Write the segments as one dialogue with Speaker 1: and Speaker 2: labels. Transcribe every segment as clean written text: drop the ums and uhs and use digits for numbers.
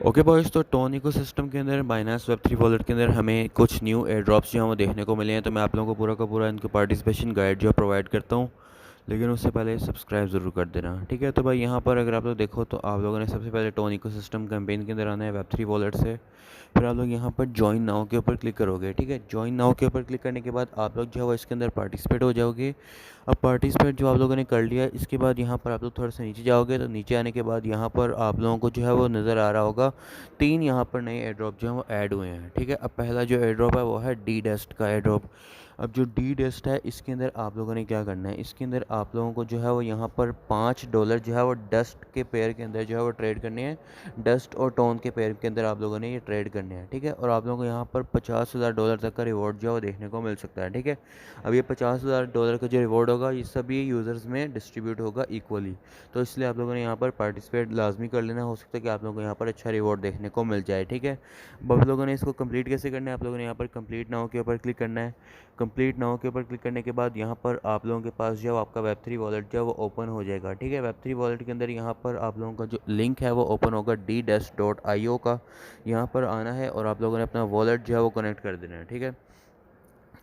Speaker 1: Okay boys, तो tone ecosystem के अंदर बाइनेंस वेब थ्री वॉलेट के अंदर हमें कुछ न्यू एयर ड्रॉप्स जो हैं वो देखने को मिले हैं। तो मैं आप लोगों को पूरा का पूरा इनके पार्टिसिपेशन गाइड जो है प्रोवाइड करता हूँ, लेकिन उससे पहले सब्सक्राइब ज़रूर कर देना, ठीक है। तो भाई यहाँ पर अगर आप लोग देखो तो आप लोगों ने सबसे पहले टोन इकोसिस्टम कैंपेन के अंदर आना है वेब थ्री वॉलेट से। फिर आप लोग यहाँ पर ज्वाइन नाउ के ऊपर क्लिक करोगे, ठीक है। ज्वाइन नाउ के ऊपर क्लिक करने के बाद आप लोग जो है वो इसके अंदर पार्टिसिपेट हो जाओगे। अब पार्टिसिपेट जो आप लोगों ने कर लिया, इसके बाद यहाँ पर आप लोग थोड़ा सा नीचे जाओगे तो नीचे आने के बाद यहाँ पर आप लोगों को जो है वो नज़र आ रहा होगा 3 यहाँ पर नए एयर ड्रॉप जो हैं वो ऐड हुए हैं, ठीक है। अब पहला जो एयर ड्रॉप है वो है डी डस्ट का एयर ड्रॉप। अब जो डी डस्ट है इसके अंदर आप लोगों ने क्या करना है, इसके अंदर आप लोगों को जो है वो यहाँ पर $5 जो है वो डस्ट के पेयर के अंदर जो है वो ट्रेड करने हैं। डस्ट और टोन के पेयर के अंदर आप लोगों ने ये ट्रेड करने हैं, ठीक है। और आप लोगों को यहाँ पर $50,000 तक का रिवॉर्ड जो है वो देखने को मिल सकता है, ठीक है। अब ये $50,000 का जो रिवॉर्ड होगा ये सभी यूज़र्स में डिस्ट्रीब्यूट होगा इक्वली। तो इसलिए आप लोगों ने यहाँ पर पार्टिसिपेट लाजमी कर लेना, हो सकता है कि आप लोगों को यहाँ पर अच्छा रिवॉर्ड देखने को मिल जाए, ठीक है। अब आप लोगों ने इसको कंप्लीट कैसे करना है, आप लोगों ने यहाँ पर कंप्लीट नाउ के ऊपर क्लिक करना है। कंप्लीट नाउ के ऊपर क्लिक करने के बाद यहाँ पर आप लोगों के पास जो है आपका वेब थ्री वॉलेट जो है वो ओपन हो जाएगा, ठीक है। वेब थ्री वॉलेट के अंदर यहाँ पर आप लोगों का जो लिंक है वो ओपन होगा ddesk.io का। यहाँ पर आना है और आप लोगों ने अपना वॉलेट जो है वो कनेक्ट कर देना है, ठीक है।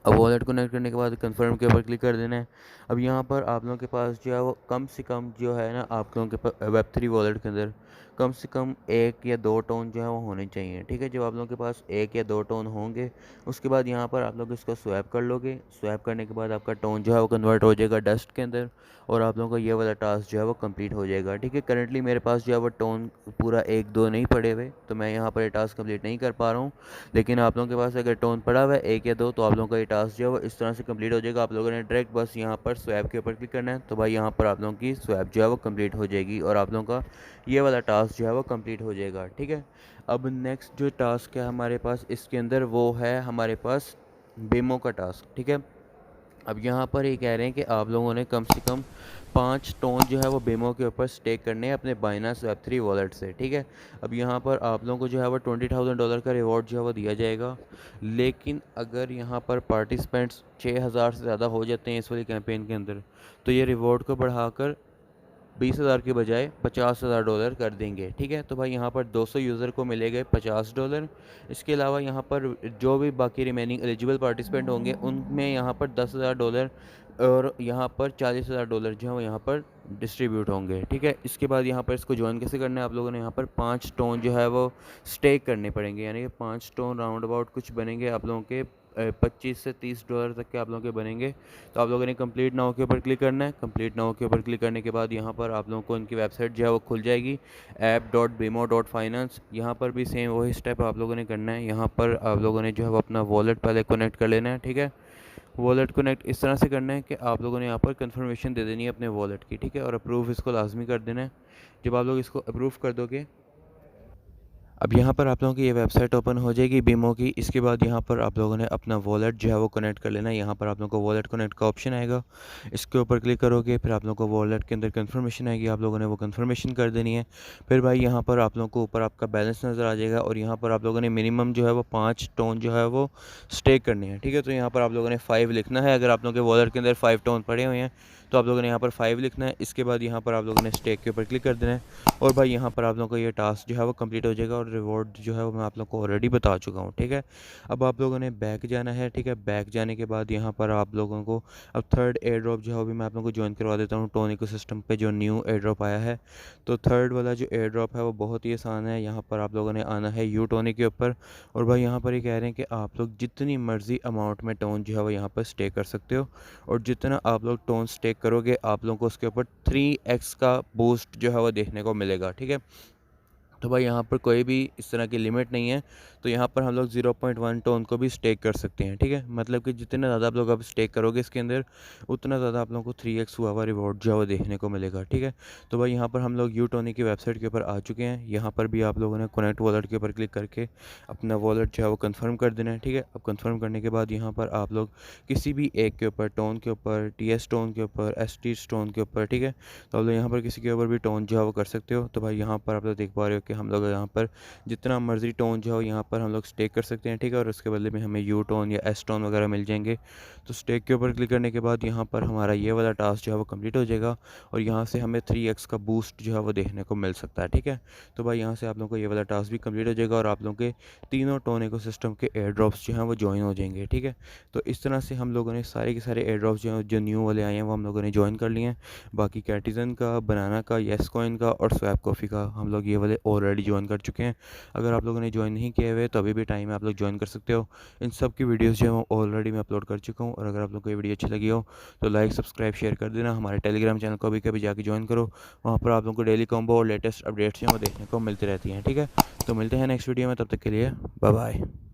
Speaker 1: अब वॉलेट कनेक्ट करने के बाद कंफर्म के ऊपर क्लिक कर देना है। अब यहाँ पर आप लोगों के पास जो है वो कम से कम जो है ना, आप लोगों के पास वेब थ्री वॉलेट के अंदर कम से कम 1 या 2 टोन जो है वो होने चाहिए, ठीक है। जब आप लोगों के पास 1 या 2 टोन होंगे उसके बाद यहाँ पर आप लोग इसको स्वैप कर लोगे। स्वैप करने के बाद आपका टोन जो है वो कन्वर्ट हो जाएगा डस्ट के अंदर और आप लोगों का ये वाला टास्क जो है वो कंप्लीट हो जाएगा, ठीक है। करंटली मेरे पास जो है वो टोन पूरा 1-2 नहीं पड़े हुए, तो मैं यहाँ पर ये टास्क कंप्लीट नहीं कर पा रहा हूँ। लेकिन आप लोगों के पास अगर टोन पड़ा हुआ है 1 या 2, तो आप लोगों का ये टास्क जो है वो इस तरह से कंप्लीट हो जाएगा। आप लोगों ने डायरेक्ट बस यहाँ पर स्वैप के ऊपर क्लिक करना है, तो भाई यहाँ पर आप लोगों की स्वैप जो है वो कंप्लीट हो जाएगी और आप लोगों का ये वाला टास्क जो है वो कंप्लीट हो जाएगा, ठीक है। अब नेक्स्ट जो टास्क है हमारे पास इसके अंदर वो है हमारे पास बेमो का टास्क, ठीक है। अब यहाँ पर ये कह रहे हैं कि आप लोगों ने कम से कम 5 टोन जो है वो बेमो के ऊपर स्टेक करने हैं अपने बाइनास वेब थ्री वॉलेट से, ठीक है। अब यहाँ पर आप लोगों को जो है वो $20,000 का रिवॉर्ड जो है वो दिया जाएगा। लेकिन अगर यहाँ पर पार्टिसिपेंट्स 6,000 से ज़्यादा हो जाते हैं इस वाली कैंपेन के अंदर, तो ये रिवॉर्ड को बढ़ाकर 20,000 के बजाय $50,000 कर देंगे, ठीक है। तो भाई यहाँ पर 200 यूज़र को मिलेंगे $50। इसके अलावा यहाँ पर जो भी बाकी रिमेनिंग एलिजिबल पार्टिसिपेंट होंगे उनमें यहाँ पर $10,000 और यहाँ पर $40,000 जो है वो यहाँ पर डिस्ट्रीब्यूट होंगे, ठीक है। इसके बाद यहाँ पर इसको ज्वाइन कैसे करना है, आप लोगों ने यहाँ पर 5 टोन जो है वो स्टेक करने पड़ेंगे, यानी कि 5 टोन राउंड अबाउट कुछ बनेंगे आप लोगों के $25 से $30 तक के आप लोगों के बनेंगे। तो आप लोगों ने कंप्लीट नाउ के ऊपर क्लिक करना है। कंप्लीट नाउ के ऊपर क्लिक करने के बाद यहाँ पर आप लोगों को इनकी वेबसाइट जो है वो खुल जाएगी, app.bimo.finance। यहाँ पर भी सेम वही स्टेप आप लोगों ने करना है। यहाँ पर आप लोगों ने जो है वो अपना वॉलेट पहले कनेक्ट कर लेना है, ठीक है। वॉलेट कनेक्ट इस तरह से करना है कि आप लोगों ने यहाँ पर कंफर्मेशन दे देनी है अपने वॉलेट की, ठीक है। और अप्रूव इसको लाजमी कर देना है। जब आप लोग इसको अप्रूव कर दोगे, अब यहाँ पर आप लोगों की ये वेबसाइट ओपन हो जाएगी बीमो की। इसके बाद यहाँ पर आप लोगों ने अपना वॉलेट जो है वो कनेक्ट कर लेना है। यहाँ पर आप लोगों को वॉलेट कनेक्ट का ऑप्शन आएगा, इसके ऊपर क्लिक करोगे, फिर आप लोगों को वॉलेट के अंदर कंफर्मेशन आएगी, आप लोगों ने वो कंफर्मेशन कर देनी है। फिर भाई यहाँ पर आप लोगों को ऊपर आपका बैलेंस नज़र आ जाएगा और यहाँ पर आप लोगों ने मिनिमम जो है वो 5 टोन जो है वो स्टेक करने हैं, ठीक है। तो यहाँ पर आप लोगों ने 5 लिखना है। अगर आप लोगों के वॉलेट के अंदर 5 टोन पड़े हुए हैं तो आप लोगों ने यहाँ पर 5 लिखना है। इसके बाद यहाँ पर आप लोगों ने स्टेक के ऊपर क्लिक कर देना है और भाई यहाँ पर आप लोगों का ये टास्क जो है वो कंप्लीट हो जाएगा और रिवॉर्ड जो है वो मैं आप लोगों को ऑलरेडी बता चुका हूँ, ठीक है। अब आप लोगों ने बैक जाना है, ठीक है। बैक जाने के बाद यहाँ पर आप लोगों को अब थर्ड एयर ड्रॉप जो है वो भी मैं आप लोगों को ज्वाइन करवा देता हूँ। टोन इकोसिस्टम पे जो न्यू एयर ड्रॉप आया है, तो थर्ड वाला जो एयर ड्रॉप है वो बहुत ही आसान है। यहाँ पर आप लोगों ने आना है यू टोनी के ऊपर और भाई यहाँ पर ये कह रहे हैं कि आप लोग जितनी मर्ज़ी अमाउंट में टोन जो है वो यहाँ पर स्टे कर सकते हो और जितना आप लोग टोन स्टेक करोगे आप लोगों को उसके ऊपर 3x का बूस्ट जो है वो देखने को मिलेगा, ठीक है। तो भाई यहाँ पर कोई भी इस तरह की लिमिट नहीं है, तो यहाँ पर हम लोग 0.1 टोन को भी स्टेक कर सकते हैं, ठीक है। मतलब कि जितना ज़्यादा आप लोग अब स्टेक करोगे इसके अंदर उतना ज़्यादा आप लोगों को 3x हुआ हुआ रिवॉर्ड जो है वो देखने को मिलेगा, ठीक है। तो भाई यहाँ पर हम लोग यू टोनी की वेबसाइट के ऊपर आ चुके हैं। यहाँ पर भी आप लोगों ने कनेक्ट वॉलेट के ऊपर क्लिक करके अपना वॉलेट जो है वो कन्फर्म कर देना है, ठीक है। अब कन्फर्म करने के बाद यहाँ पर आप लोग किसी भी एक के ऊपर टोन के ऊपर TS टोन के ऊपर ST टोन के ऊपर, ठीक है। तो आप लोग यहाँ पर किसी के ऊपर भी टोन जो है वो कर सकते हो। तो भाई यहाँ पर आप लोग देख पा रहे हो कि हम लोग यहाँ पर जितना मर्जी टोन जो है यहाँ पर हम लोग स्टेक कर सकते हैं, ठीक है। और उसके बदले में हमें यू टोन या एस टोन वगैरह मिल जाएंगे। तो स्टेक के ऊपर क्लिक करने के बाद यहाँ पर हमारा ये वाला टास्क जो है वो कंप्लीट हो जाएगा और यहाँ से हमें 3x का बूस्ट जो है वो देखने को मिल सकता है, ठीक है। तो भाई यहाँ से आप लोगों को ये वाला टास्क भी कंप्लीट हो जाएगा और आप लोगों के तीनों टोन इकोसिस्टम के एयर ड्रॉप्स जो हैं वो ज्वाइन हो जाएंगे, ठीक है। तो इस तरह से हम लोगों ने सारे के सारे एयर ड्रॉप्स जो न्यू वाले आए हैं वो हम लोगों ने ज्वाइन कर लिए हैं। बाकी कैटिज़न का, बनाना का, येस कॉइन का और स्वैप कॉफ़ी का हम लोग ये वाले ऑलरेडी ज्वाइन कर चुके हैं। अगर आप लोगों ने ज्वाइन नहीं किए हुए तो अभी भी टाइम है, आप लोग ज्वाइन कर सकते हो। इन सब की वीडियोस जो है ऑलरेडी मैं अपलोड कर चुका हूँ। और अगर आप लोग को ये वीडियो अच्छी लगी हो तो लाइक, सब्सक्राइब, शेयर कर देना। हमारे टेलीग्राम चैनल को भी कभी जाके ज्वाइन करो, वहाँ पर आप लोगों को डेली कॉम्बो और लेटेस्ट अपडेट्स जो हैं वो देखने को मिलती रहती हैं, ठीक है। तो मिलते हैं नेक्स्ट वीडियो में, तब तक के लिए बाय बाय।